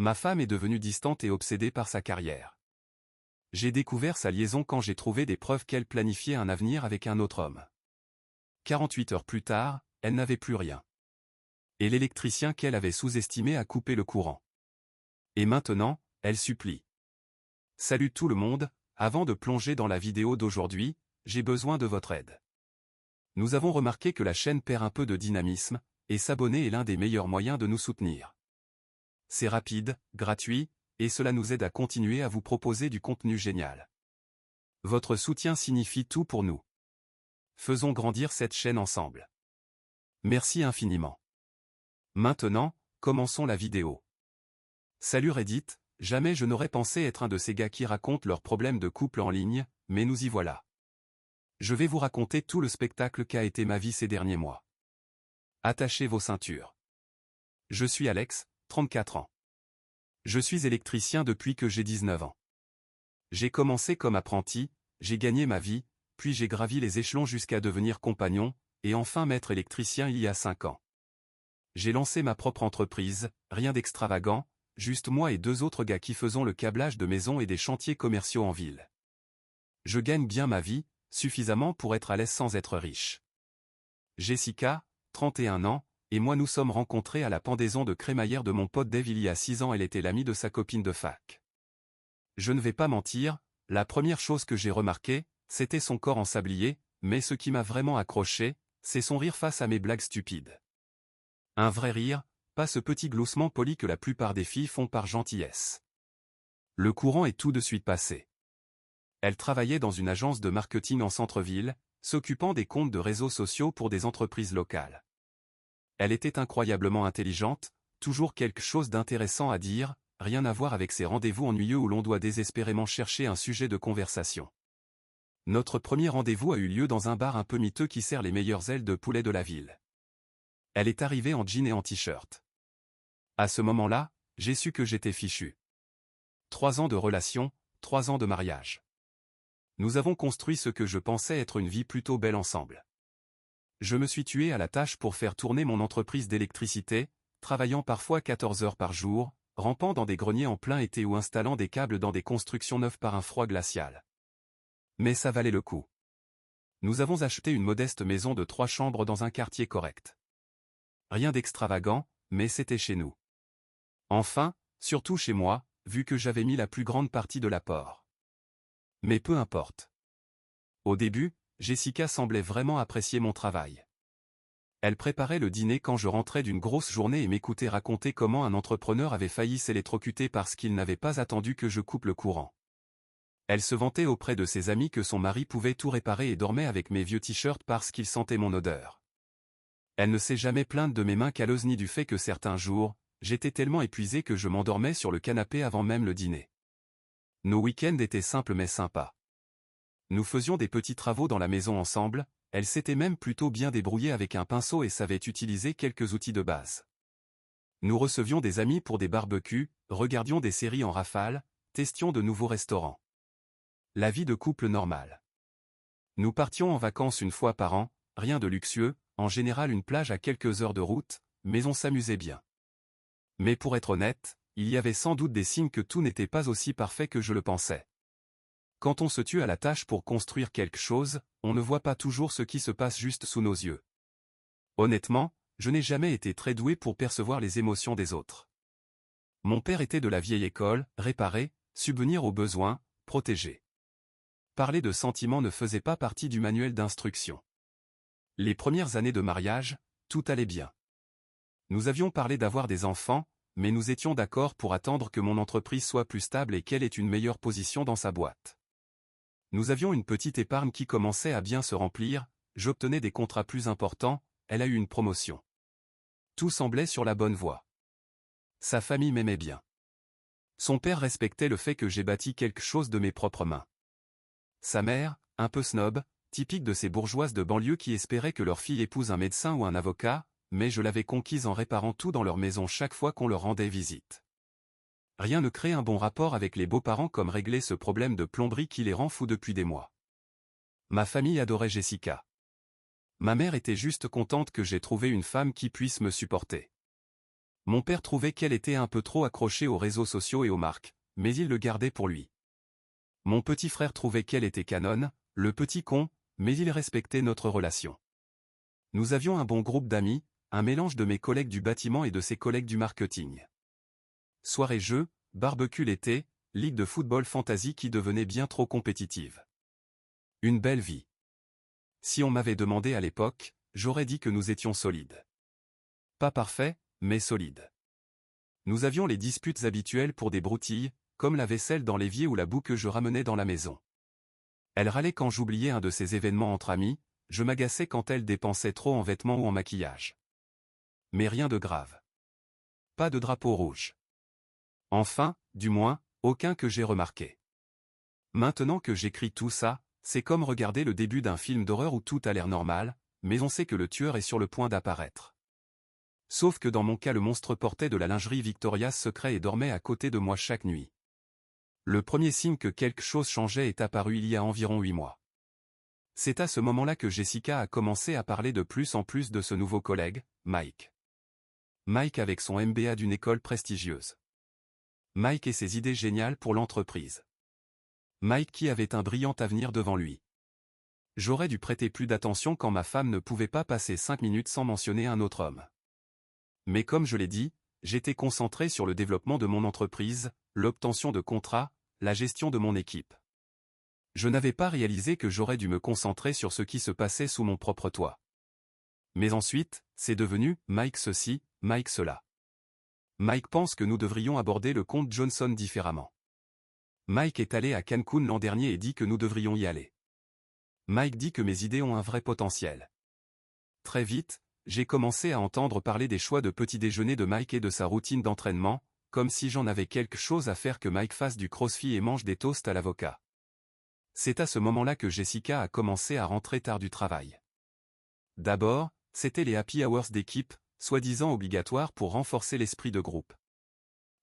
Ma femme est devenue distante et obsédée par sa carrière. J'ai découvert sa liaison quand j'ai trouvé des preuves qu'elle planifiait un avenir avec un autre homme. 48 heures plus tard, elle n'avait plus rien. Et l'électricien qu'elle avait sous-estimé a coupé le courant. Et maintenant, elle supplie. Salut tout le monde, avant de plonger dans la vidéo d'aujourd'hui, j'ai besoin de votre aide. Nous avons remarqué que la chaîne perd un peu de dynamisme, et s'abonner est l'un des meilleurs moyens de nous soutenir. C'est rapide, gratuit, et cela nous aide à continuer à vous proposer du contenu génial. Votre soutien signifie tout pour nous. Faisons grandir cette chaîne ensemble. Merci infiniment. Maintenant, commençons la vidéo. Salut Reddit, jamais je n'aurais pensé être un de ces gars qui racontent leurs problèmes de couple en ligne, mais nous y voilà. Je vais vous raconter tout le spectacle qu'a été ma vie ces derniers mois. Attachez vos ceintures. Je suis Alex, 34 ans. Je suis électricien depuis que j'ai 19 ans. J'ai commencé comme apprenti, j'ai gagné ma vie, puis j'ai gravi les échelons jusqu'à devenir compagnon, et enfin maître électricien il y a 5 ans. J'ai lancé ma propre entreprise, rien d'extravagant, juste moi et 2 autres gars qui faisons le câblage de maisons et des chantiers commerciaux en ville. Je gagne bien ma vie, suffisamment pour être à l'aise sans être riche. Jessica, 31 ans, et moi nous sommes rencontrés à la pendaison de crémaillère de mon pote Dave il y a 6 ans. Elle était l'amie de sa copine de fac. Je ne vais pas mentir, la première chose que j'ai remarqué, c'était son corps en sablier, mais ce qui m'a vraiment accroché, c'est son rire face à mes blagues stupides. Un vrai rire, pas ce petit gloussement poli que la plupart des filles font par gentillesse. Le courant est tout de suite passé. Elle travaillait dans une agence de marketing en centre-ville, s'occupant des comptes de réseaux sociaux pour des entreprises locales. Elle était incroyablement intelligente, toujours quelque chose d'intéressant à dire, rien à voir avec ces rendez-vous ennuyeux où l'on doit désespérément chercher un sujet de conversation. Notre premier rendez-vous a eu lieu dans un bar un peu miteux qui sert les meilleures ailes de poulet de la ville. Elle est arrivée en jean et en t-shirt. À ce moment-là, j'ai su que j'étais fichu. 3 ans de relation, 3 ans de mariage. Nous avons construit ce que je pensais être une vie plutôt belle ensemble. Je me suis tué à la tâche pour faire tourner mon entreprise d'électricité, travaillant parfois 14 heures par jour, rampant dans des greniers en plein été ou installant des câbles dans des constructions neuves par un froid glacial. Mais ça valait le coup. Nous avons acheté une modeste maison de 3 chambres dans un quartier correct. Rien d'extravagant, mais c'était chez nous. Enfin, surtout chez moi, vu que j'avais mis la plus grande partie de l'apport. Mais peu importe. Au début, Jessica semblait vraiment apprécier mon travail. Elle préparait le dîner quand je rentrais d'une grosse journée et m'écoutait raconter comment un entrepreneur avait failli s'électrocuter parce qu'il n'avait pas attendu que je coupe le courant. Elle se vantait auprès de ses amis que son mari pouvait tout réparer et dormait avec mes vieux t-shirts parce qu'il sentait mon odeur. Elle ne s'est jamais plainte de mes mains calleuses ni du fait que certains jours, j'étais tellement épuisé que je m'endormais sur le canapé avant même le dîner. Nos week-ends étaient simples mais sympas. Nous faisions des petits travaux dans la maison ensemble, elle s'était même plutôt bien débrouillée avec un pinceau et savait utiliser quelques outils de base. Nous recevions des amis pour des barbecues, regardions des séries en rafale, testions de nouveaux restaurants. La vie de couple normale. Nous partions en vacances une fois par an, rien de luxueux, en général une plage à quelques heures de route, mais on s'amusait bien. Mais pour être honnête, il y avait sans doute des signes que tout n'était pas aussi parfait que je le pensais. Quand on se tue à la tâche pour construire quelque chose, on ne voit pas toujours ce qui se passe juste sous nos yeux. Honnêtement, je n'ai jamais été très doué pour percevoir les émotions des autres. Mon père était de la vieille école, réparer, subvenir aux besoins, protéger. Parler de sentiments ne faisait pas partie du manuel d'instruction. Les premières années de mariage, tout allait bien. Nous avions parlé d'avoir des enfants, mais nous étions d'accord pour attendre que mon entreprise soit plus stable et qu'elle ait une meilleure position dans sa boîte. Nous avions une petite épargne qui commençait à bien se remplir, j'obtenais des contrats plus importants, elle a eu une promotion. Tout semblait sur la bonne voie. Sa famille m'aimait bien. Son père respectait le fait que j'ai bâti quelque chose de mes propres mains. Sa mère, un peu snob, typique de ces bourgeoises de banlieue qui espéraient que leur fille épouse un médecin ou un avocat, mais je l'avais conquise en réparant tout dans leur maison chaque fois qu'on leur rendait visite. Rien ne crée un bon rapport avec les beaux-parents comme régler ce problème de plomberie qui les rend fous depuis des mois. Ma famille adorait Jessica. Ma mère était juste contente que j'ai trouvé une femme qui puisse me supporter. Mon père trouvait qu'elle était un peu trop accrochée aux réseaux sociaux et aux marques, mais il le gardait pour lui. Mon petit frère trouvait qu'elle était canonne, le petit con, mais il respectait notre relation. Nous avions un bon groupe d'amis, un mélange de mes collègues du bâtiment et de ses collègues du marketing. Soirée jeux, barbecue l'été, ligue de football fantasy qui devenait bien trop compétitive. Une belle vie. Si on m'avait demandé à l'époque, j'aurais dit que nous étions solides. Pas parfaits, mais solides. Nous avions les disputes habituelles pour des broutilles, comme la vaisselle dans l'évier ou la boue que je ramenais dans la maison. Elle râlait quand j'oubliais un de ces événements entre amis, je m'agaçais quand elle dépensait trop en vêtements ou en maquillage. Mais rien de grave. Pas de drapeau rouge. Enfin, du moins, aucun que j'ai remarqué. Maintenant que j'écris tout ça, c'est comme regarder le début d'un film d'horreur où tout a l'air normal, mais on sait que le tueur est sur le point d'apparaître. Sauf que dans mon cas le monstre portait de la lingerie Victoria's Secret et dormait à côté de moi chaque nuit. Le premier signe que quelque chose changeait est apparu il y a environ 8 mois. C'est à ce moment-là que Jessica a commencé à parler de plus en plus de ce nouveau collègue, Mike. Mike avec son MBA d'une école prestigieuse. Mike et ses idées géniales pour l'entreprise. Mike qui avait un brillant avenir devant lui. J'aurais dû prêter plus d'attention quand ma femme ne pouvait pas passer 5 minutes sans mentionner un autre homme. Mais comme je l'ai dit, j'étais concentré sur le développement de mon entreprise, l'obtention de contrats, la gestion de mon équipe. Je n'avais pas réalisé que j'aurais dû me concentrer sur ce qui se passait sous mon propre toit. Mais ensuite, c'est devenu Mike ceci, Mike cela. Mike pense que nous devrions aborder le compte Johnson différemment. Mike est allé à Cancun l'an dernier et dit que nous devrions y aller. Mike dit que mes idées ont un vrai potentiel. Très vite, j'ai commencé à entendre parler des choix de petit déjeuner de Mike et de sa routine d'entraînement, comme si j'en avais quelque chose à faire que Mike fasse du crossfit et mange des toasts à l'avocat. C'est à ce moment-là que Jessica a commencé à rentrer tard du travail. D'abord, c'était les happy hours d'équipe, soi-disant obligatoires pour renforcer l'esprit de groupe.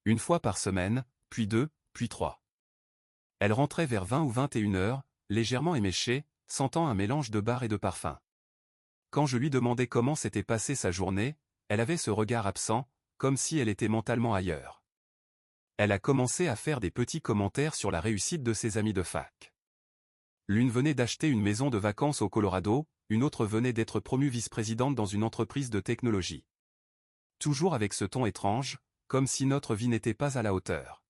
Une fois par semaine, puis 2, puis 3. Elle rentrait vers 20 ou 21 heures, légèrement éméchée, sentant un mélange de bar et de parfum. Quand je lui demandais comment s'était passée sa journée, elle avait ce regard absent, comme si elle était mentalement ailleurs. Elle a commencé à faire des petits commentaires sur la réussite de ses amis de fac. L'une venait d'acheter une maison de vacances au Colorado, une autre venait d'être promue vice-présidente dans une entreprise de technologie. Toujours avec ce ton étrange, comme si notre vie n'était pas à la hauteur.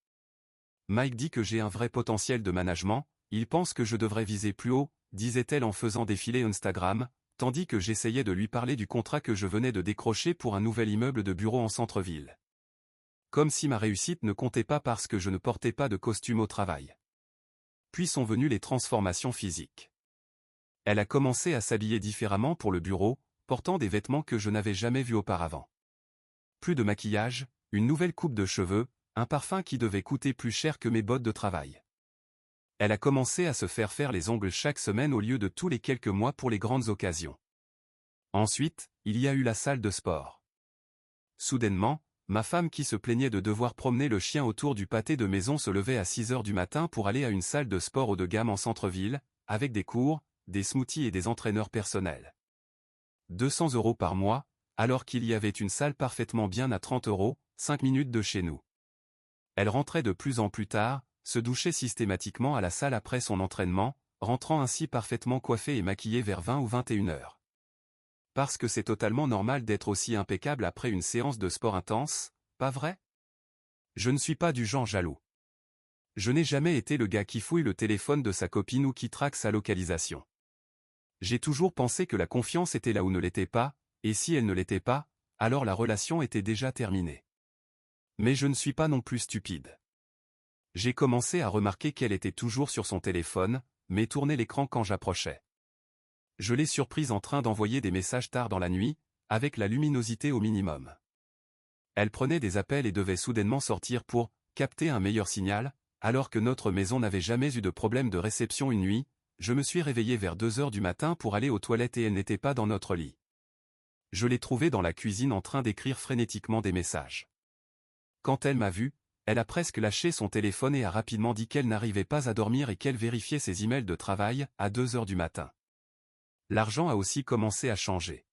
Mike dit que j'ai un vrai potentiel de management, il pense que je devrais viser plus haut, disait-elle en faisant défiler Instagram, tandis que j'essayais de lui parler du contrat que je venais de décrocher pour un nouvel immeuble de bureau en centre-ville. Comme si ma réussite ne comptait pas parce que je ne portais pas de costume au travail. Puis sont venues les transformations physiques. Elle a commencé à s'habiller différemment pour le bureau, portant des vêtements que je n'avais jamais vus auparavant. Plus de maquillage, une nouvelle coupe de cheveux, un parfum qui devait coûter plus cher que mes bottes de travail. Elle a commencé à se faire les ongles chaque semaine au lieu de tous les quelques mois pour les grandes occasions. Ensuite, il y a eu la salle de sport. Soudainement, ma femme qui se plaignait de devoir promener le chien autour du pâté de maison se levait à 6 heures du matin pour aller à une salle de sport haut de gamme en centre-ville, avec des cours, des smoothies et des entraîneurs personnels. 200 € par mois, alors qu'il y avait une salle parfaitement bien à 30 €, 5 minutes de chez nous. Elle rentrait de plus en plus tard, se douchait systématiquement à la salle après son entraînement, rentrant ainsi parfaitement coiffée et maquillée vers 20 ou 21 heures. Parce que c'est totalement normal d'être aussi impeccable après une séance de sport intense, pas vrai? Je ne suis pas du genre jaloux. Je n'ai jamais été le gars qui fouille le téléphone de sa copine ou qui traque sa localisation. J'ai toujours pensé que la confiance était là où ne l'était pas, et si elle ne l'était pas, alors la relation était déjà terminée. Mais je ne suis pas non plus stupide. J'ai commencé à remarquer qu'elle était toujours sur son téléphone, mais tournait l'écran quand j'approchais. Je l'ai surprise en train d'envoyer des messages tard dans la nuit, avec la luminosité au minimum. Elle prenait des appels et devait soudainement sortir pour capter un meilleur signal, alors que notre maison n'avait jamais eu de problème de réception une nuit. Je me suis réveillé vers 2 heures du matin pour aller aux toilettes et elle n'était pas dans notre lit. Je l'ai trouvée dans la cuisine en train d'écrire frénétiquement des messages. Quand elle m'a vu, elle a presque lâché son téléphone et a rapidement dit qu'elle n'arrivait pas à dormir et qu'elle vérifiait ses emails de travail à 2 heures du matin. L'argent a aussi commencé à changer.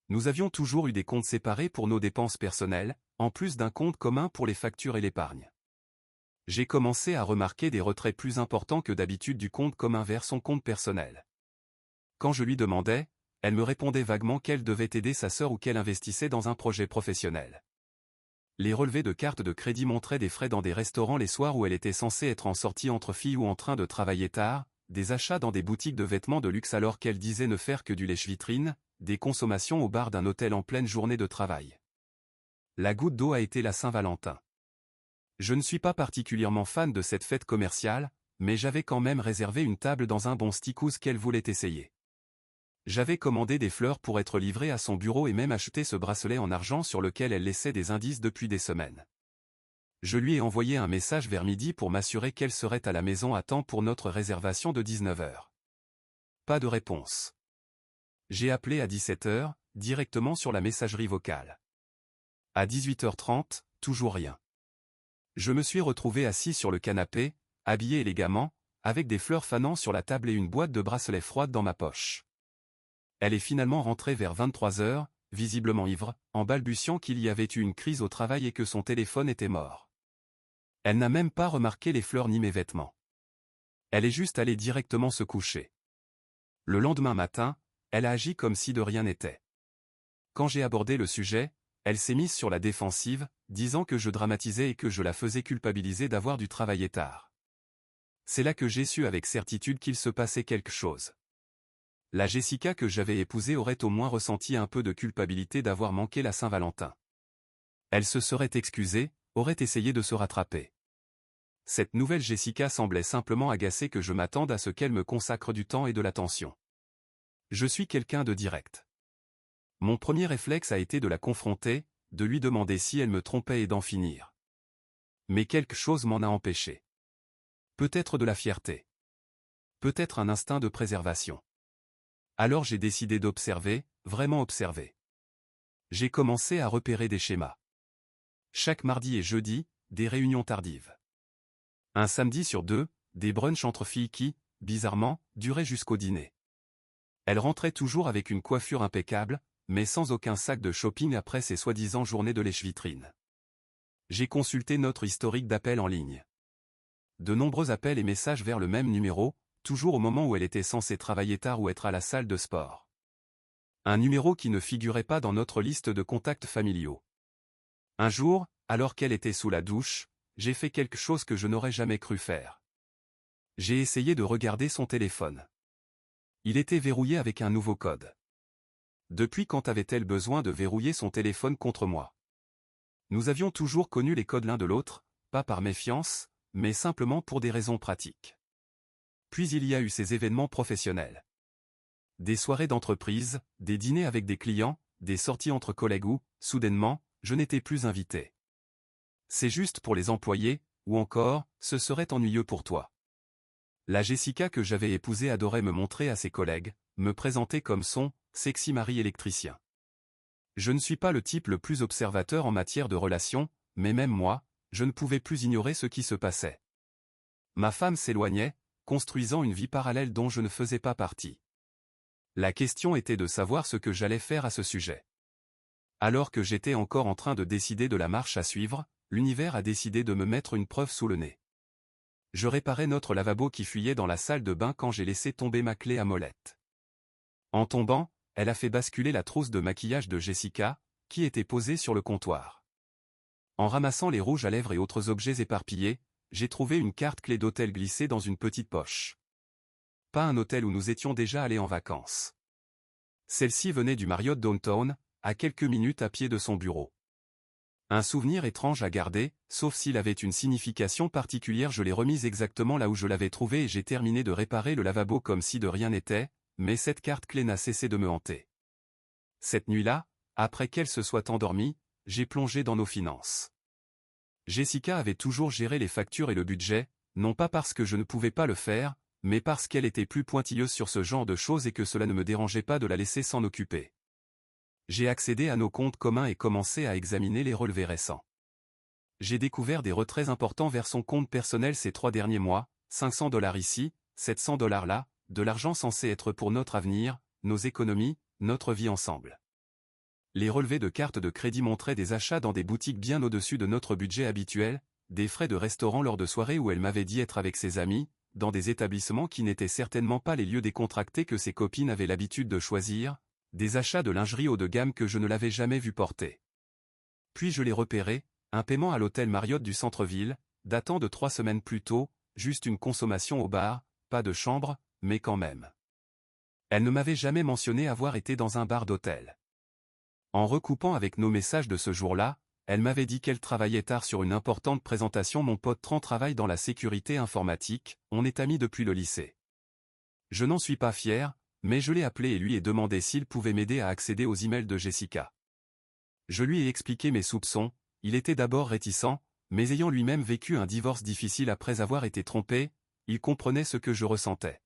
Nous avions toujours eu des comptes séparés pour nos dépenses personnelles, en plus d'un compte commun pour les factures et l'épargne. J'ai commencé à remarquer des retraits plus importants que d'habitude du compte commun vers son compte personnel. Quand je lui demandais, elle me répondait vaguement qu'elle devait aider sa sœur ou qu'elle investissait dans un projet professionnel. Les relevés de cartes de crédit montraient des frais dans des restaurants les soirs où elle était censée être en sortie entre filles ou en train de travailler tard, des achats dans des boutiques de vêtements de luxe alors qu'elle disait ne faire que du lèche-vitrine, des consommations au bar d'un hôtel en pleine journée de travail. La goutte d'eau a été la Saint-Valentin. Je ne suis pas particulièrement fan de cette fête commerciale, mais j'avais quand même réservé une table dans un bon steakhouse qu'elle voulait essayer. J'avais commandé des fleurs pour être livrées à son bureau et même acheté ce bracelet en argent sur lequel elle laissait des indices depuis des semaines. Je lui ai envoyé un message vers midi pour m'assurer qu'elle serait à la maison à temps pour notre réservation de 19 h. Pas de réponse. J'ai appelé à 17 h, directement sur la messagerie vocale. À 18h30, toujours rien. Je me suis retrouvé assis sur le canapé, habillé élégamment, avec des fleurs fanant sur la table et une boîte de bracelets froide dans ma poche. Elle est finalement rentrée vers 23 h, visiblement ivre, en balbutiant qu'il y avait eu une crise au travail et que son téléphone était mort. Elle n'a même pas remarqué les fleurs ni mes vêtements. Elle est juste allée directement se coucher. Le lendemain matin, elle a agi comme si de rien n'était. Quand j'ai abordé le sujet, elle s'est mise sur la défensive, disant que je dramatisais et que je la faisais culpabiliser d'avoir dû travailler tard. C'est là que j'ai su avec certitude qu'il se passait quelque chose. La Jessica que j'avais épousée aurait au moins ressenti un peu de culpabilité d'avoir manqué la Saint-Valentin. Elle se serait excusée, aurait essayé de se rattraper. Cette nouvelle Jessica semblait simplement agacée que je m'attende à ce qu'elle me consacre du temps et de l'attention. Je suis quelqu'un de direct. Mon premier réflexe a été de la confronter, de lui demander si elle me trompait et d'en finir. Mais quelque chose m'en a empêché. Peut-être de la fierté. Peut-être un instinct de préservation. Alors j'ai décidé d'observer, vraiment observer. J'ai commencé à repérer des schémas. Chaque mardi et jeudi, des réunions tardives. Un samedi sur deux, des brunchs entre filles qui, bizarrement, duraient jusqu'au dîner. Elle rentrait toujours avec une coiffure impeccable, mais sans aucun sac de shopping après ses soi-disant journées de lèche-vitrine. J'ai consulté notre historique d'appels en ligne. De nombreux appels et messages vers le même numéro, toujours au moment où elle était censée travailler tard ou être à la salle de sport. Un numéro qui ne figurait pas dans notre liste de contacts familiaux. Un jour, alors qu'elle était sous la douche, j'ai fait quelque chose que je n'aurais jamais cru faire. J'ai essayé de regarder son téléphone. Il était verrouillé avec un nouveau code. Depuis quand avait-elle besoin de verrouiller son téléphone contre moi? Nous avions toujours connu les codes l'un de l'autre, pas par méfiance, mais simplement pour des raisons pratiques. Puis il y a eu ces événements professionnels. Des soirées d'entreprise, des dîners avec des clients, des sorties entre collègues où, soudainement, je n'étais plus invité. C'est juste pour les employés, ou encore, ce serait ennuyeux pour toi. La Jessica que j'avais épousée adorait me montrer à ses collègues, me présenter comme son « sexy mari électricien ». Je ne suis pas le type le plus observateur en matière de relations, mais même moi, je ne pouvais plus ignorer ce qui se passait. Ma femme s'éloignait, construisant une vie parallèle dont je ne faisais pas partie. La question était de savoir ce que j'allais faire à ce sujet. Alors que j'étais encore en train de décider de la marche à suivre, l'univers a décidé de me mettre une preuve sous le nez. Je réparais notre lavabo qui fuyait dans la salle de bain quand j'ai laissé tomber ma clé à molette. En tombant, elle a fait basculer la trousse de maquillage de Jessica, qui était posée sur le comptoir. En ramassant les rouges à lèvres et autres objets éparpillés, j'ai trouvé une carte clé d'hôtel glissée dans une petite poche. Pas un hôtel où nous étions déjà allés en vacances. Celle-ci venait du Marriott Downtown, à quelques minutes à pied de son bureau. Un souvenir étrange à garder, sauf s'il avait une signification particulière. Je l'ai remise exactement là où je l'avais trouvée et j'ai terminé de réparer le lavabo comme si de rien n'était, mais cette carte clé n'a cessé de me hanter. Cette nuit-là, après qu'elle se soit endormie, j'ai plongé dans nos finances. Jessica avait toujours géré les factures et le budget, non pas parce que je ne pouvais pas le faire, mais parce qu'elle était plus pointilleuse sur ce genre de choses et que cela ne me dérangeait pas de la laisser s'en occuper. J'ai accédé à nos comptes communs et commencé à examiner les relevés récents. J'ai découvert des retraits importants vers son compte personnel ces 3 derniers mois, 500 $ ici, 700 $ là, de l'argent censé être pour notre avenir, nos économies, notre vie ensemble. Les relevés de cartes de crédit montraient des achats dans des boutiques bien au-dessus de notre budget habituel, des frais de restaurant lors de soirées où elle m'avait dit être avec ses amis, dans des établissements qui n'étaient certainement pas les lieux décontractés que ses copines avaient l'habitude de choisir, des achats de lingerie haut de gamme que je ne l'avais jamais vu porter. Puis je l'ai repéré, un paiement à l'hôtel Marriott du centre-ville, datant de 3 semaines plus tôt, juste une consommation au bar, pas de chambre, mais quand même. Elle ne m'avait jamais mentionné avoir été dans un bar d'hôtel. En recoupant avec nos messages de ce jour-là, elle m'avait dit qu'elle travaillait tard sur une importante présentation. Mon pote Tran travaille dans la sécurité informatique, on est amis depuis le lycée. Je n'en suis pas fier, mais je l'ai appelé et lui ai demandé s'il pouvait m'aider à accéder aux emails de Jessica. Je lui ai expliqué mes soupçons, il était d'abord réticent, mais ayant lui-même vécu un divorce difficile après avoir été trompé, il comprenait ce que je ressentais.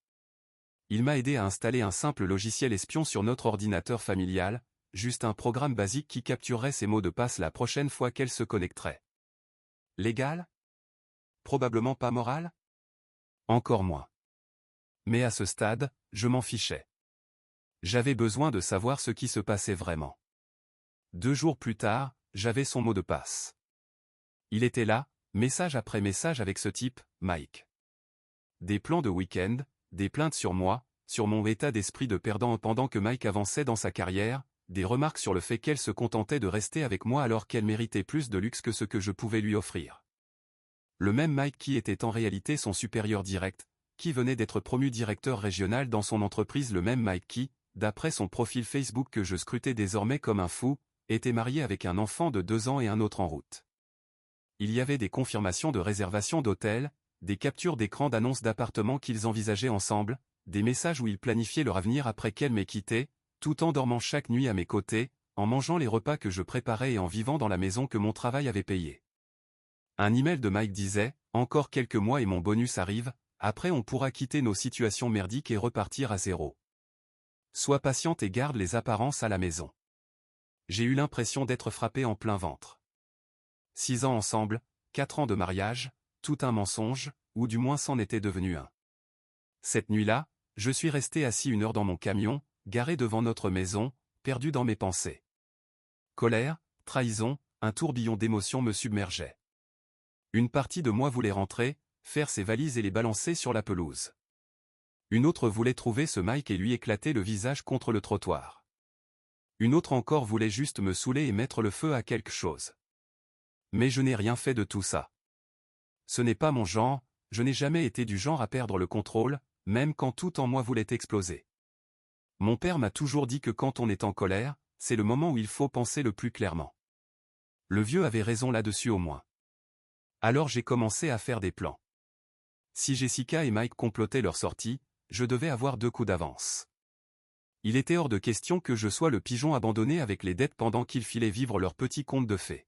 Il m'a aidé à installer un simple logiciel espion sur notre ordinateur familial, juste un programme basique qui capturerait ses mots de passe la prochaine fois qu'elle se connecterait. Légal? Probablement pas moral? Encore moins. Mais à ce stade, je m'en fichais. J'avais besoin de savoir ce qui se passait vraiment. 2 jours plus tard, j'avais son mot de passe. Il était là, message après message avec ce type, Mike. Des plans de week-end, des plaintes sur moi, sur mon état d'esprit de perdant pendant que Mike avançait dans sa carrière, des remarques sur le fait qu'elle se contentait de rester avec moi alors qu'elle méritait plus de luxe que ce que je pouvais lui offrir. Le même Mike qui était en réalité son supérieur direct, qui venait d'être promu directeur régional dans son entreprise, le même Mike qui, d'après son profil Facebook que je scrutais désormais comme un fou, était marié avec un enfant de 2 ans et un autre en route. Il y avait des confirmations de réservation d'hôtels, des captures d'écran d'annonces d'appartements qu'ils envisageaient ensemble, des messages où ils planifiaient leur avenir après qu'elle m'ait quitté, tout en dormant chaque nuit à mes côtés, en mangeant les repas que je préparais et en vivant dans la maison que mon travail avait payée. Un email de Mike disait « Encore quelques mois et mon bonus arrive, après on pourra quitter nos situations merdiques et repartir à zéro. Sois patiente et garde les apparences à la maison. » J'ai eu l'impression d'être frappé en plein ventre. 6 ans ensemble, 4 ans de mariage, tout un mensonge, ou du moins c'en était devenu un. Cette nuit-là, je suis resté assis 1 heure dans mon camion, garé devant notre maison, perdu dans mes pensées. Colère, trahison, un tourbillon d'émotions me submergeait. Une partie de moi voulait rentrer, faire ses valises et les balancer sur la pelouse. Une autre voulait trouver ce Mike et lui éclater le visage contre le trottoir. Une autre encore voulait juste me saouler et mettre le feu à quelque chose. Mais je n'ai rien fait de tout ça. Ce n'est pas mon genre, je n'ai jamais été du genre à perdre le contrôle, même quand tout en moi voulait exploser. Mon père m'a toujours dit que quand on est en colère, c'est le moment où il faut penser le plus clairement. Le vieux avait raison là-dessus au moins. Alors j'ai commencé à faire des plans. Si Jessica et Mike complotaient leur sortie, je devais avoir 2 coups d'avance. Il était hors de question que je sois le pigeon abandonné avec les dettes pendant qu'ils filaient vivre leur petit conte de fées.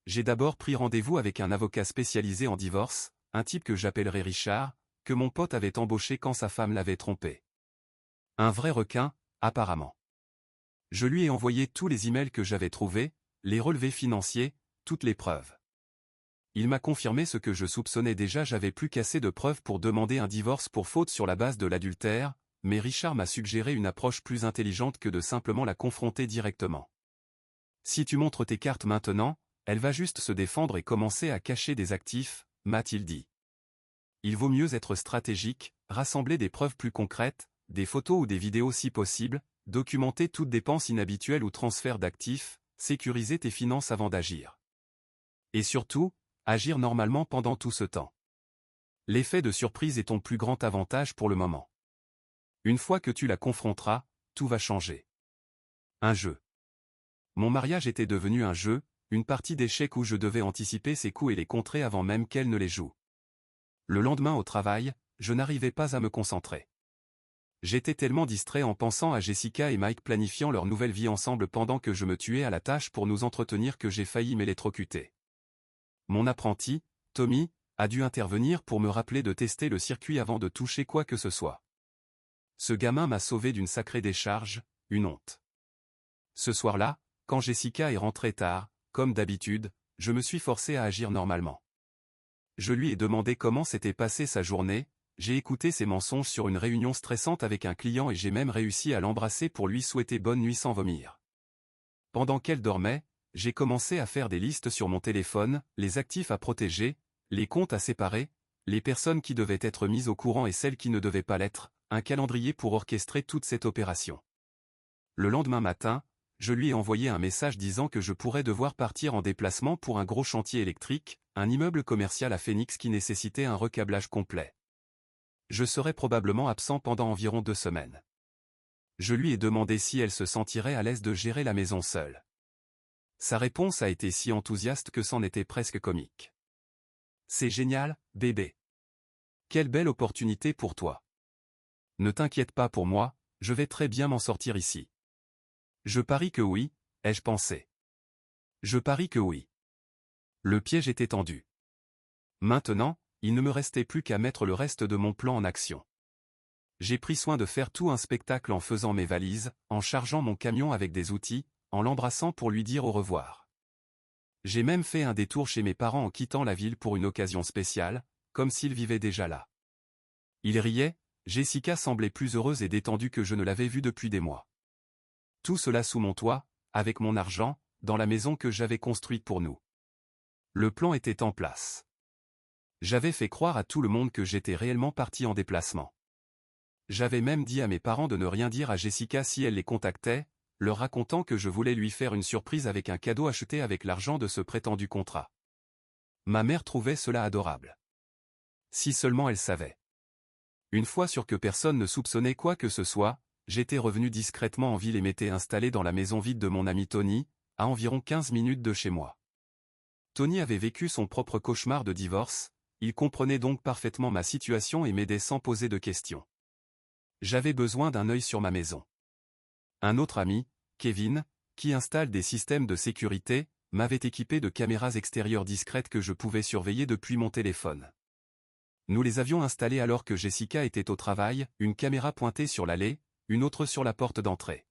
J'ai d'abord pris rendez-vous avec un avocat spécialisé en divorce, un type que j'appellerais Richard, que mon pote avait embauché quand sa femme l'avait trompé. Un vrai requin, apparemment. Je lui ai envoyé tous les emails que j'avais trouvés, les relevés financiers, toutes les preuves. Il m'a confirmé ce que je soupçonnais déjà, j'avais plus qu'assez de preuves pour demander un divorce pour faute sur la base de l'adultère, mais Richard m'a suggéré une approche plus intelligente que de simplement la confronter directement. Si tu montres tes cartes maintenant, elle va juste se défendre et commencer à cacher des actifs, m'a-t-il dit. Il vaut mieux être stratégique, rassembler des preuves plus concrètes, des photos ou des vidéos si possible, documenter toute dépense inhabituelle ou transfert d'actifs, sécuriser tes finances avant d'agir. Et surtout, agir normalement pendant tout ce temps. L'effet de surprise est ton plus grand avantage pour le moment. Une fois que tu la confronteras, tout va changer. Un jeu. Mon mariage était devenu un jeu, une partie d'échecs où je devais anticiper ses coups et les contrer avant même qu'elle ne les joue. Le lendemain au travail, je n'arrivais pas à me concentrer. J'étais tellement distrait en pensant à Jessica et Mike planifiant leur nouvelle vie ensemble pendant que je me tuais à la tâche pour nous entretenir que j'ai failli m'électrocuter. Mon apprenti, Tommy, a dû intervenir pour me rappeler de tester le circuit avant de toucher quoi que ce soit. Ce gamin m'a sauvé d'une sacrée décharge, une honte. Ce soir-là, quand Jessica est rentrée tard, comme d'habitude, je me suis forcé à agir normalement. Je lui ai demandé comment s'était passée sa journée, j'ai écouté ses mensonges sur une réunion stressante avec un client et j'ai même réussi à l'embrasser pour lui souhaiter bonne nuit sans vomir. Pendant qu'elle dormait, j'ai commencé à faire des listes sur mon téléphone, les actifs à protéger, les comptes à séparer, les personnes qui devaient être mises au courant et celles qui ne devaient pas l'être, un calendrier pour orchestrer toute cette opération. Le lendemain matin, je lui ai envoyé un message disant que je pourrais devoir partir en déplacement pour un gros chantier électrique, un immeuble commercial à Phoenix qui nécessitait un recablage complet. Je serais probablement absent pendant environ 2 semaines. Je lui ai demandé si elle se sentirait à l'aise de gérer la maison seule. Sa réponse a été si enthousiaste que c'en était presque comique. C'est génial, bébé. Quelle belle opportunité pour toi. Ne t'inquiète pas pour moi, je vais très bien m'en sortir ici. Je parie que oui, ai-je pensé. Je parie que oui. Le piège était tendu. Maintenant, il ne me restait plus qu'à mettre le reste de mon plan en action. J'ai pris soin de faire tout un spectacle en faisant mes valises, en chargeant mon camion avec des outils, en l'embrassant pour lui dire au revoir. J'ai même fait un détour chez mes parents en quittant la ville pour une occasion spéciale, comme s'ils vivaient déjà là. Ils riaient, Jessica semblait plus heureuse et détendue que je ne l'avais vue depuis des mois. Tout cela sous mon toit, avec mon argent, dans la maison que j'avais construite pour nous. Le plan était en place. J'avais fait croire à tout le monde que j'étais réellement parti en déplacement. J'avais même dit à mes parents de ne rien dire à Jessica si elle les contactait, leur racontant que je voulais lui faire une surprise avec un cadeau acheté avec l'argent de ce prétendu contrat. Ma mère trouvait cela adorable. Si seulement elle savait. Une fois sûr que personne ne soupçonnait quoi que ce soit, j'étais revenu discrètement en ville et m'étais installé dans la maison vide de mon ami Tony, à environ 15 minutes de chez moi. Tony avait vécu son propre cauchemar de divorce, il comprenait donc parfaitement ma situation et m'aidait sans poser de questions. J'avais besoin d'un œil sur ma maison. Un autre ami, Kevin, qui installe des systèmes de sécurité, m'avait équipé de caméras extérieures discrètes que je pouvais surveiller depuis mon téléphone. Nous les avions installées alors que Jessica était au travail, une caméra pointée sur l'allée, une autre sur la porte d'entrée.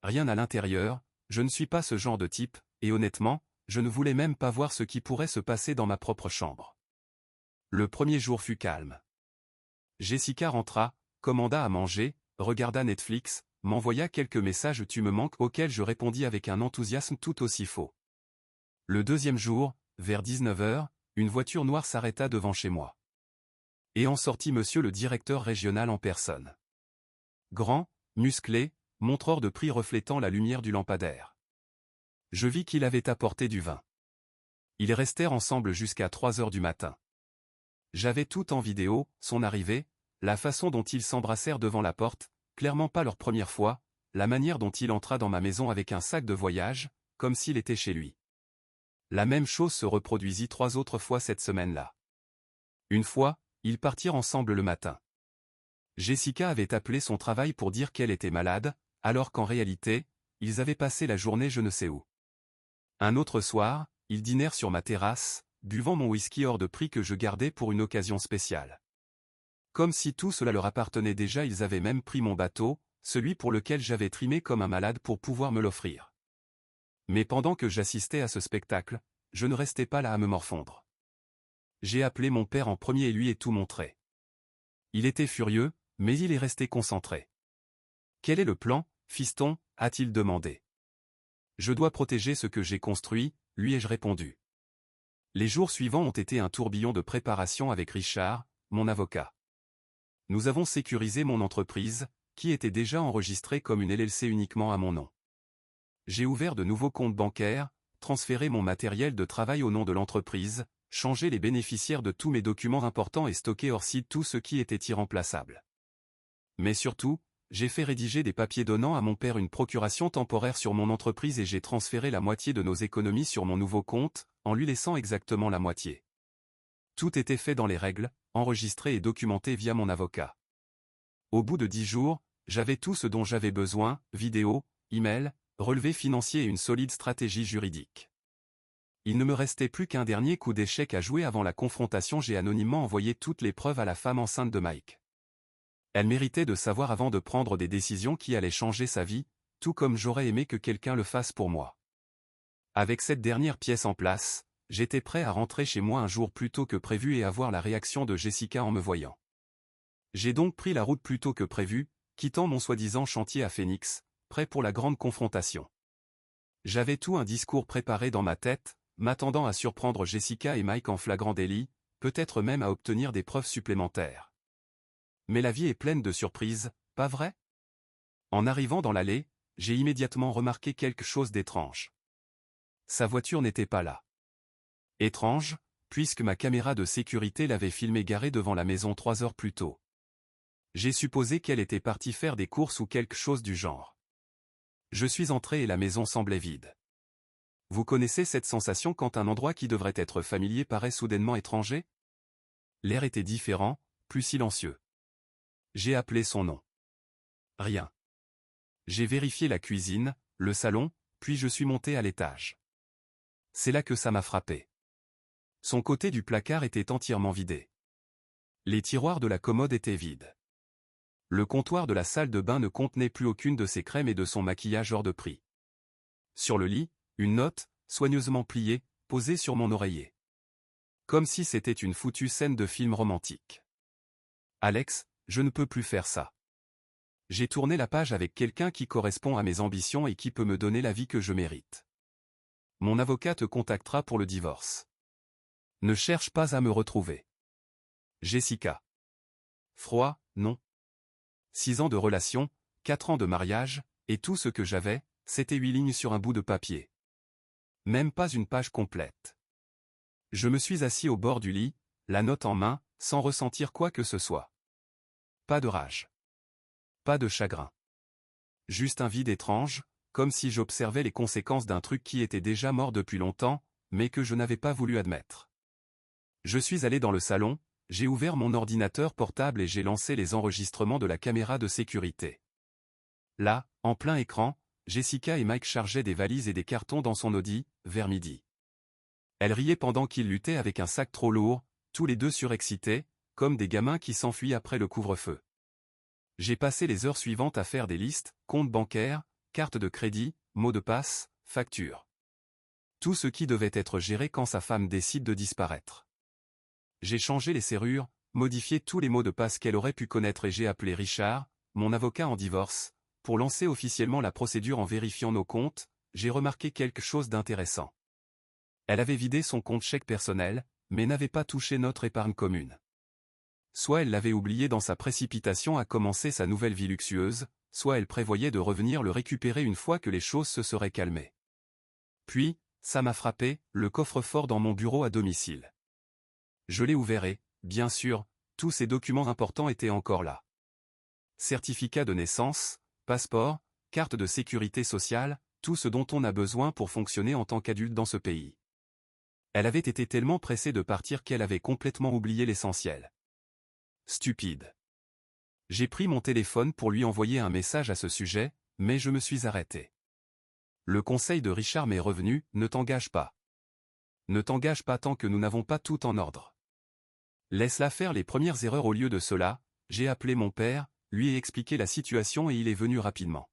Rien à l'intérieur, je ne suis pas ce genre de type, et honnêtement, je ne voulais même pas voir ce qui pourrait se passer dans ma propre chambre. Le premier jour fut calme. Jessica rentra, commanda à manger, regarda Netflix, m'envoya quelques messages tu me manques auxquels je répondis avec un enthousiasme tout aussi faux. Le deuxième jour, vers 19h, une voiture noire s'arrêta devant chez moi. Et en sortit monsieur le directeur régional en personne. Grand, musclé, montreur de prix reflétant la lumière du lampadaire. Je vis qu'il avait apporté du vin. Ils restèrent ensemble jusqu'à 3h du matin. J'avais tout en vidéo, son arrivée, la façon dont ils s'embrassèrent devant la porte, clairement pas leur première fois, la manière dont il entra dans ma maison avec un sac de voyage, comme s'il était chez lui. La même chose se reproduisit 3 autres fois cette semaine-là. Une fois, ils partirent ensemble le matin. Jessica avait appelé son travail pour dire qu'elle était malade, alors qu'en réalité, ils avaient passé la journée je ne sais où. Un autre soir, ils dînèrent sur ma terrasse, buvant mon whisky hors de prix que je gardais pour une occasion spéciale. Comme si tout cela leur appartenait déjà, ils avaient même pris mon bateau, celui pour lequel j'avais trimé comme un malade pour pouvoir me l'offrir. Mais pendant que j'assistais à ce spectacle, je ne restais pas là à me morfondre. J'ai appelé mon père en premier et lui ai tout montré. Il était furieux, mais il est resté concentré. Quel est le plan, fiston, a-t-il demandé. Je dois protéger ce que j'ai construit, lui ai-je répondu. Les jours suivants ont été un tourbillon de préparation avec Richard, mon avocat. Nous avons sécurisé mon entreprise, qui était déjà enregistrée comme une LLC uniquement à mon nom. J'ai ouvert de nouveaux comptes bancaires, transféré mon matériel de travail au nom de l'entreprise, changé les bénéficiaires de tous mes documents importants et stocké hors site tout ce qui était irremplaçable. Mais surtout, j'ai fait rédiger des papiers donnant à mon père une procuration temporaire sur mon entreprise et j'ai transféré la moitié de nos économies sur mon nouveau compte, en lui laissant exactement la moitié. Tout était fait dans les règles, enregistré et documenté via mon avocat. Au bout de 10 jours, j'avais tout ce dont j'avais besoin, vidéo, email, relevé financier et une solide stratégie juridique. Il ne me restait plus qu'un dernier coup d'échec à jouer avant la confrontation. J'ai anonymement envoyé toutes les preuves à la femme enceinte de Mike. Elle méritait de savoir avant de prendre des décisions qui allaient changer sa vie, tout comme j'aurais aimé que quelqu'un le fasse pour moi. Avec cette dernière pièce en place, j'étais prêt à rentrer chez moi un jour plus tôt que prévu et à voir la réaction de Jessica en me voyant. J'ai donc pris la route plus tôt que prévu, quittant mon soi-disant chantier à Phoenix, prêt pour la grande confrontation. J'avais tout un discours préparé dans ma tête, m'attendant à surprendre Jessica et Mike en flagrant délit, peut-être même à obtenir des preuves supplémentaires. Mais la vie est pleine de surprises, pas vrai? En arrivant dans l'allée, j'ai immédiatement remarqué quelque chose d'étrange. Sa voiture n'était pas là. Étrange, puisque ma caméra de sécurité l'avait filmée garée devant la maison 3 heures plus tôt. J'ai supposé qu'elle était partie faire des courses ou quelque chose du genre. Je suis entré et la maison semblait vide. Vous connaissez cette sensation quand un endroit qui devrait être familier paraît soudainement étranger? L'air était différent, plus silencieux. J'ai appelé son nom. Rien. J'ai vérifié la cuisine, le salon, puis je suis monté à l'étage. C'est là que ça m'a frappé. Son côté du placard était entièrement vidé. Les tiroirs de la commode étaient vides. Le comptoir de la salle de bain ne contenait plus aucune de ses crèmes et de son maquillage hors de prix. Sur le lit, une note, soigneusement pliée, posée sur mon oreiller. Comme si c'était une foutue scène de film romantique. Alex, je ne peux plus faire ça. J'ai tourné la page avec quelqu'un qui correspond à mes ambitions et qui peut me donner la vie que je mérite. Mon avocat te contactera pour le divorce. Ne cherche pas à me retrouver. Jessica. Froid, non. 6 ans de relation, 4 ans de mariage, et tout ce que j'avais, c'était 8 lignes sur un bout de papier. Même pas une page complète. Je me suis assis au bord du lit, la note en main, sans ressentir quoi que ce soit. Pas de rage. Pas de chagrin. Juste un vide étrange, comme si j'observais les conséquences d'un truc qui était déjà mort depuis longtemps, mais que je n'avais pas voulu admettre. Je suis allé dans le salon, j'ai ouvert mon ordinateur portable et j'ai lancé les enregistrements de la caméra de sécurité. Là, en plein écran, Jessica et Mike chargeaient des valises et des cartons dans son Audi, vers midi. Elle riait pendant qu'ils luttaient avec un sac trop lourd, tous les deux surexcités, comme des gamins qui s'enfuient après le couvre-feu. J'ai passé les heures suivantes à faire des listes, comptes bancaires, cartes de crédit, mots de passe, factures. Tout ce qui devait être géré quand sa femme décide de disparaître. J'ai changé les serrures, modifié tous les mots de passe qu'elle aurait pu connaître et j'ai appelé Richard, mon avocat en divorce, pour lancer officiellement la procédure en vérifiant nos comptes. J'ai remarqué quelque chose d'intéressant. Elle avait vidé son compte chèque personnel, mais n'avait pas touché notre épargne commune. Soit elle l'avait oublié dans sa précipitation à commencer sa nouvelle vie luxueuse, soit elle prévoyait de revenir le récupérer une fois que les choses se seraient calmées. Puis, ça m'a frappé, le coffre-fort dans mon bureau à domicile. Je l'ai ouvert et, bien sûr, tous ces documents importants étaient encore là. Certificat de naissance, passeport, carte de sécurité sociale, tout ce dont on a besoin pour fonctionner en tant qu'adulte dans ce pays. Elle avait été tellement pressée de partir qu'elle avait complètement oublié l'essentiel. Stupide. J'ai pris mon téléphone pour lui envoyer un message à ce sujet, mais je me suis arrêté. Le conseil de Richard m'est revenu, ne t'engage pas. Ne t'engage pas tant que nous n'avons pas tout en ordre. Laisse-la faire les premières erreurs au lieu de cela. J'ai appelé mon père, lui ai expliqué la situation et il est venu rapidement.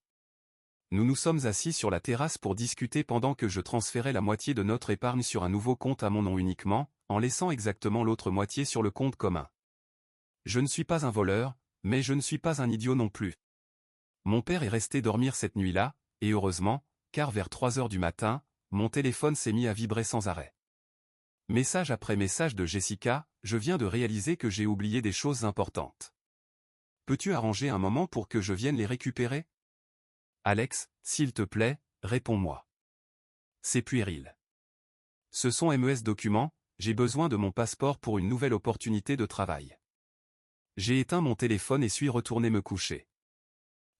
Nous nous sommes assis sur la terrasse pour discuter pendant que je transférais la moitié de notre épargne sur un nouveau compte à mon nom uniquement, en laissant exactement l'autre moitié sur le compte commun. Je ne suis pas un voleur, mais je ne suis pas un idiot non plus. Mon père est resté dormir cette nuit-là, et heureusement, car vers 3 heures du matin, mon téléphone s'est mis à vibrer sans arrêt. Message après message de Jessica, je viens de réaliser que j'ai oublié des choses importantes. Peux-tu arranger un moment pour que je vienne les récupérer? Alex, s'il te plaît, réponds-moi. C'est puéril. Ce sont mes documents, j'ai besoin de mon passeport pour une nouvelle opportunité de travail. J'ai éteint mon téléphone et suis retourné me coucher.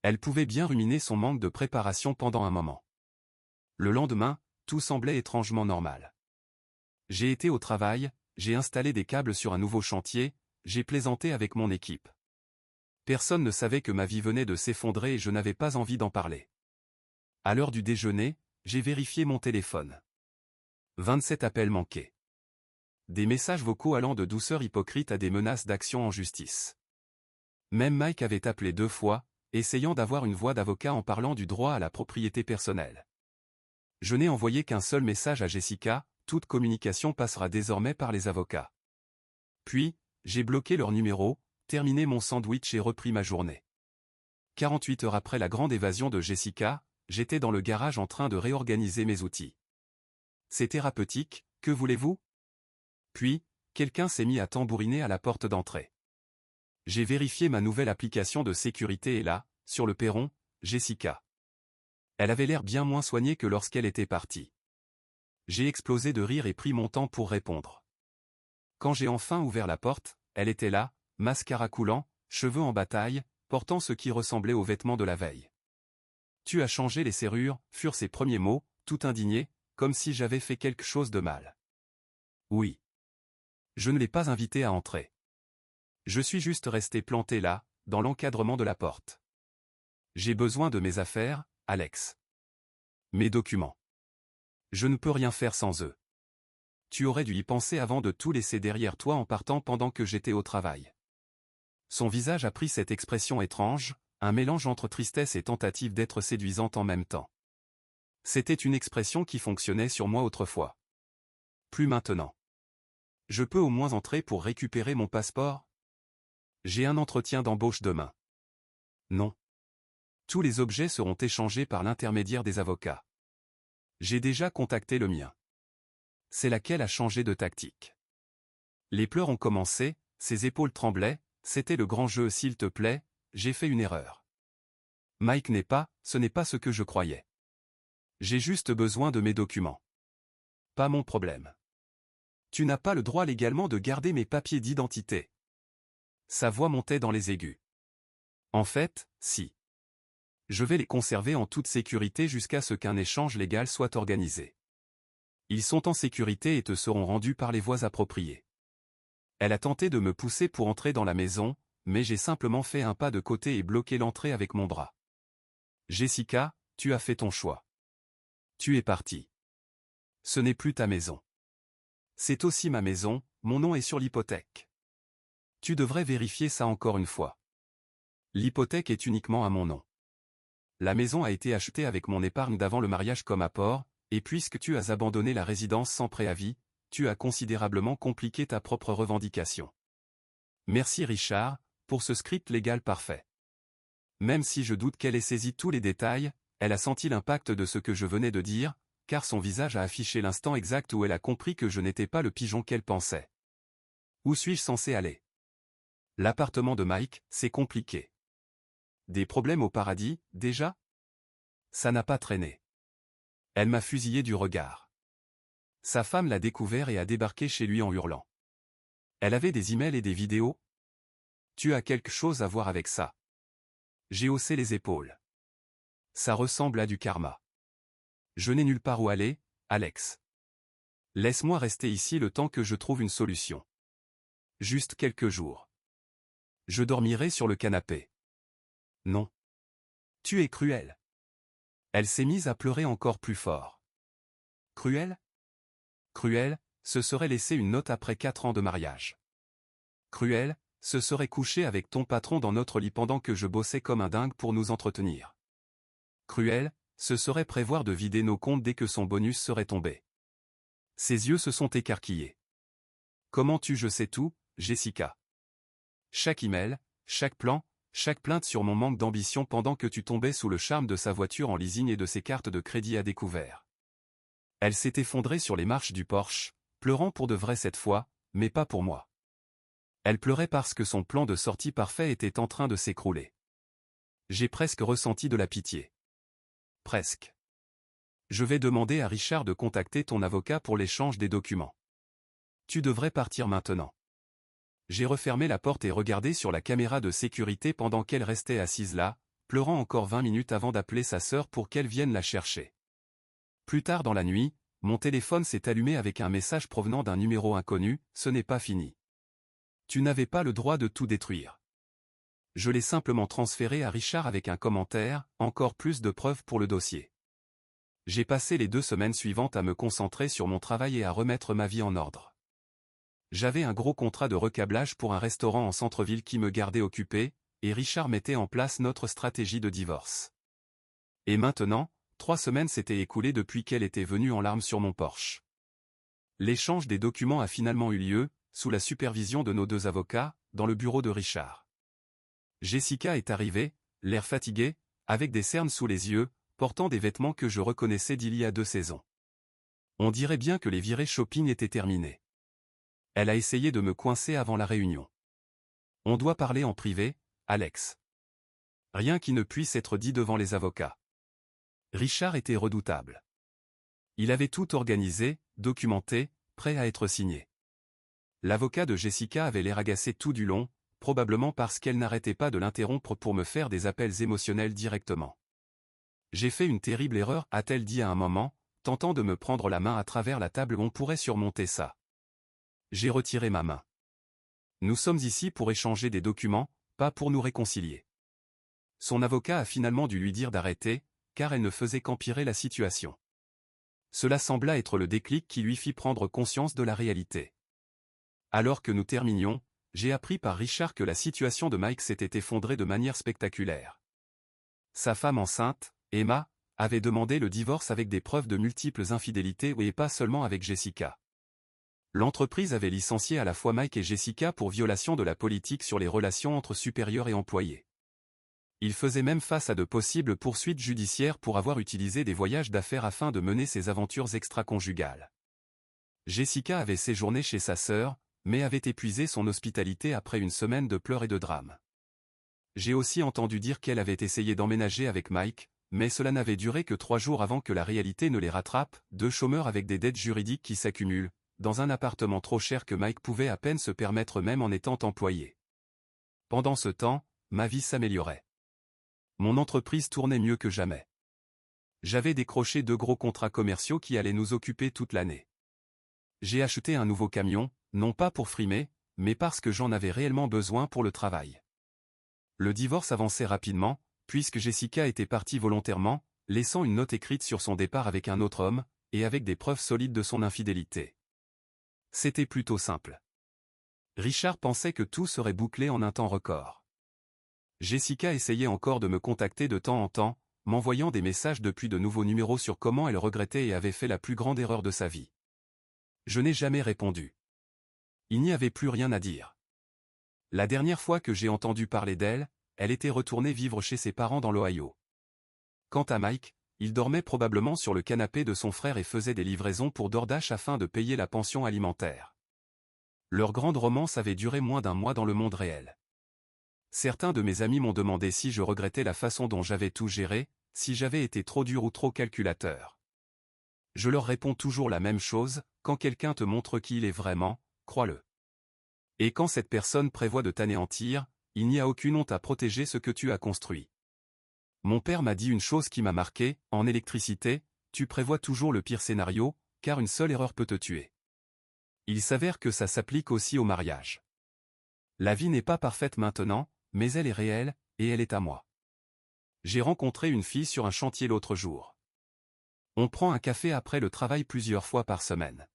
Elle pouvait bien ruminer son manque de préparation pendant un moment. Le lendemain, tout semblait étrangement normal. J'ai été au travail, j'ai installé des câbles sur un nouveau chantier, j'ai plaisanté avec mon équipe. Personne ne savait que ma vie venait de s'effondrer et je n'avais pas envie d'en parler. À l'heure du déjeuner, j'ai vérifié mon téléphone. 27 appels manqués. Des messages vocaux allant de douceur hypocrite à des menaces d'action en justice. Même Mike avait appelé 2 fois, essayant d'avoir une voix d'avocat en parlant du droit à la propriété personnelle. Je n'ai envoyé qu'un seul message à Jessica, toute communication passera désormais par les avocats. Puis, j'ai bloqué leur numéro, terminé mon sandwich et repris ma journée. 48 heures après la grande évasion de Jessica, j'étais dans le garage en train de réorganiser mes outils. C'est thérapeutique, que voulez-vous? Puis, quelqu'un s'est mis à tambouriner à la porte d'entrée. J'ai vérifié ma nouvelle application de sécurité et là, sur le perron, Jessica. Elle avait l'air bien moins soignée que lorsqu'elle était partie. J'ai explosé de rire et pris mon temps pour répondre. Quand j'ai enfin ouvert la porte, elle était là, mascara coulant, cheveux en bataille, portant ce qui ressemblait aux vêtements de la veille. « Tu as changé les serrures », furent ses premiers mots, tout indignés, comme si j'avais fait quelque chose de mal. Oui. Je ne l'ai pas invitée à entrer. Je suis juste resté planté là, dans l'encadrement de la porte. J'ai besoin de mes affaires, Alex. Mes documents. Je ne peux rien faire sans eux. Tu aurais dû y penser avant de tout laisser derrière toi en partant pendant que j'étais au travail. Son visage a pris cette expression étrange, un mélange entre tristesse et tentative d'être séduisante en même temps. C'était une expression qui fonctionnait sur moi autrefois. Plus maintenant. Je peux au moins entrer pour récupérer mon passeport? J'ai un entretien d'embauche demain. Non. Tous les objets seront échangés par l'intermédiaire des avocats. J'ai déjà contacté le mien. C'est laquelle a changé de tactique. Les pleurs ont commencé, ses épaules tremblaient, c'était le grand jeu s'il te plaît, j'ai fait une erreur. Mike ce n'est pas ce que je croyais. J'ai juste besoin de mes documents. Pas mon problème. Tu n'as pas le droit légalement de garder mes papiers d'identité. Sa voix montait dans les aigus. En fait, si. Je vais les conserver en toute sécurité jusqu'à ce qu'un échange légal soit organisé. Ils sont en sécurité et te seront rendus par les voies appropriées. Elle a tenté de me pousser pour entrer dans la maison, mais j'ai simplement fait un pas de côté et bloqué l'entrée avec mon bras. Jessica, tu as fait ton choix. Tu es partie. Ce n'est plus ta maison. C'est aussi ma maison, mon nom est sur l'hypothèque. Tu devrais vérifier ça encore une fois. L'hypothèque est uniquement à mon nom. La maison a été achetée avec mon épargne d'avant le mariage comme apport, et puisque tu as abandonné la résidence sans préavis, tu as considérablement compliqué ta propre revendication. Merci Richard, pour ce script légal parfait. Même si je doute qu'elle ait saisi tous les détails, elle a senti l'impact de ce que je venais de dire, car son visage a affiché l'instant exact où elle a compris que je n'étais pas le pigeon qu'elle pensait. Où suis-je censé aller? L'appartement de Mike, c'est compliqué. Des problèmes au paradis, déjà? Ça n'a pas traîné. Elle m'a fusillé du regard. Sa femme l'a découvert et a débarqué chez lui en hurlant. Elle avait des emails et des vidéos? Tu as quelque chose à voir avec ça. J'ai haussé les épaules. Ça ressemble à du karma. Je n'ai nulle part où aller, Alex. Laisse-moi rester ici le temps que je trouve une solution. Juste quelques jours. Je dormirai sur le canapé. Non. Tu es cruel. Elle s'est mise à pleurer encore plus fort. Cruel? Cruel, ce serait laisser une note après 4 ans de mariage. Cruel, ce serait coucher avec ton patron dans notre lit pendant que je bossais comme un dingue pour nous entretenir. Cruel, ce serait prévoir de vider nos comptes dès que son bonus serait tombé. Ses yeux se sont écarquillés. Comment je sais tout, Jessica? Chaque email, chaque plan, chaque plainte sur mon manque d'ambition pendant que tu tombais sous le charme de sa voiture en leasing et de ses cartes de crédit à découvert. Elle s'est effondrée sur les marches du Porsche, pleurant pour de vrai cette fois, mais pas pour moi. Elle pleurait parce que son plan de sortie parfait était en train de s'écrouler. J'ai presque ressenti de la pitié. Presque. Je vais demander à Richard de contacter ton avocat pour l'échange des documents. Tu devrais partir maintenant. J'ai refermé la porte et regardé sur la caméra de sécurité pendant qu'elle restait assise là, pleurant encore 20 minutes avant d'appeler sa sœur pour qu'elle vienne la chercher. Plus tard dans la nuit, mon téléphone s'est allumé avec un message provenant d'un numéro inconnu, ce n'est pas fini. Tu n'avais pas le droit de tout détruire. Je l'ai simplement transféré à Richard avec un commentaire, encore plus de preuves pour le dossier. J'ai passé les 2 semaines suivantes à me concentrer sur mon travail et à remettre ma vie en ordre. J'avais un gros contrat de recablage pour un restaurant en centre-ville qui me gardait occupé, et Richard mettait en place notre stratégie de divorce. Et maintenant, 3 semaines s'étaient écoulées depuis qu'elle était venue en larmes sur mon Porsche. L'échange des documents a finalement eu lieu, sous la supervision de nos 2 avocats, dans le bureau de Richard. Jessica est arrivée, l'air fatigué, avec des cernes sous les yeux, portant des vêtements que je reconnaissais d'il y a 2 saisons. On dirait bien que les virées shopping étaient terminées. Elle a essayé de me coincer avant la réunion. On doit parler en privé, Alex. Rien qui ne puisse être dit devant les avocats. Richard était redoutable. Il avait tout organisé, documenté, prêt à être signé. L'avocat de Jessica avait l'air agacé tout du long, probablement parce qu'elle n'arrêtait pas de l'interrompre pour me faire des appels émotionnels directement. J'ai fait une terrible erreur, a-t-elle dit à un moment, tentant de me prendre la main à travers la table où on pourrait surmonter ça. J'ai retiré ma main. Nous sommes ici pour échanger des documents, pas pour nous réconcilier. Son avocat a finalement dû lui dire d'arrêter, car elle ne faisait qu'empirer la situation. Cela sembla être le déclic qui lui fit prendre conscience de la réalité. Alors que nous terminions, j'ai appris par Richard que la situation de Mike s'était effondrée de manière spectaculaire. Sa femme enceinte, Emma, avait demandé le divorce avec des preuves de multiples infidélités et pas seulement avec Jessica. L'entreprise avait licencié à la fois Mike et Jessica pour violation de la politique sur les relations entre supérieurs et employés. Il faisait même face à de possibles poursuites judiciaires pour avoir utilisé des voyages d'affaires afin de mener ses aventures extra-conjugales. Jessica avait séjourné chez sa sœur, mais avait épuisé son hospitalité après une semaine de pleurs et de drames. J'ai aussi entendu dire qu'elle avait essayé d'emménager avec Mike, mais cela n'avait duré que 3 jours avant que la réalité ne les rattrape, 2 chômeurs avec des dettes juridiques qui s'accumulent, dans un appartement trop cher que Mike pouvait à peine se permettre même en étant employé. Pendant ce temps, ma vie s'améliorait. Mon entreprise tournait mieux que jamais. J'avais décroché 2 gros contrats commerciaux qui allaient nous occuper toute l'année. J'ai acheté un nouveau camion, non pas pour frimer, mais parce que j'en avais réellement besoin pour le travail. Le divorce avançait rapidement, puisque Jessica était partie volontairement, laissant une note écrite sur son départ avec un autre homme, et avec des preuves solides de son infidélité. C'était plutôt simple. Richard pensait que tout serait bouclé en un temps record. Jessica essayait encore de me contacter de temps en temps, m'envoyant des messages depuis de nouveaux numéros sur comment elle regrettait et avait fait la plus grande erreur de sa vie. Je n'ai jamais répondu. Il n'y avait plus rien à dire. La dernière fois que j'ai entendu parler d'elle, elle était retournée vivre chez ses parents dans l'Ohio. Quant à Mike, il dormait probablement sur le canapé de son frère et faisait des livraisons pour DoorDash afin de payer la pension alimentaire. Leur grande romance avait duré moins d'1 mois dans le monde réel. Certains de mes amis m'ont demandé si je regrettais la façon dont j'avais tout géré, si j'avais été trop dur ou trop calculateur. Je leur réponds toujours la même chose, quand quelqu'un te montre qui il est vraiment, crois-le. Et quand cette personne prévoit de t'anéantir, il n'y a aucune honte à protéger ce que tu as construit. Mon père m'a dit une chose qui m'a marqué, en électricité, tu prévois toujours le pire scénario, car une seule erreur peut te tuer. Il s'avère que ça s'applique aussi au mariage. La vie n'est pas parfaite maintenant, mais elle est réelle, et elle est à moi. J'ai rencontré une fille sur un chantier l'autre jour. On prend un café après le travail plusieurs fois par semaine.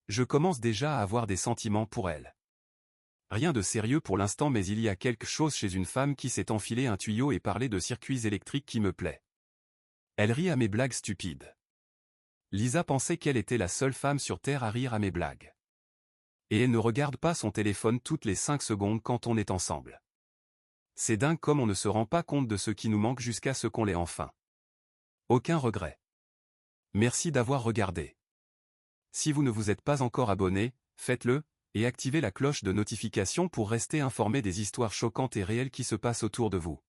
Je commence déjà à avoir des sentiments pour elle. Rien de sérieux pour l'instant, mais il y a quelque chose chez une femme qui s'est enfilé un tuyau et parlé de circuits électriques qui me plaît. Elle rit à mes blagues stupides. Lisa pensait qu'elle était la seule femme sur Terre à rire à mes blagues. Et elle ne regarde pas son téléphone toutes les 5 secondes quand on est ensemble. C'est dingue comme on ne se rend pas compte de ce qui nous manque jusqu'à ce qu'on l'ait enfin. Aucun regret. Merci d'avoir regardé. Si vous ne vous êtes pas encore abonné, faites-le, et activez la cloche de notification pour rester informé des histoires choquantes et réelles qui se passent autour de vous.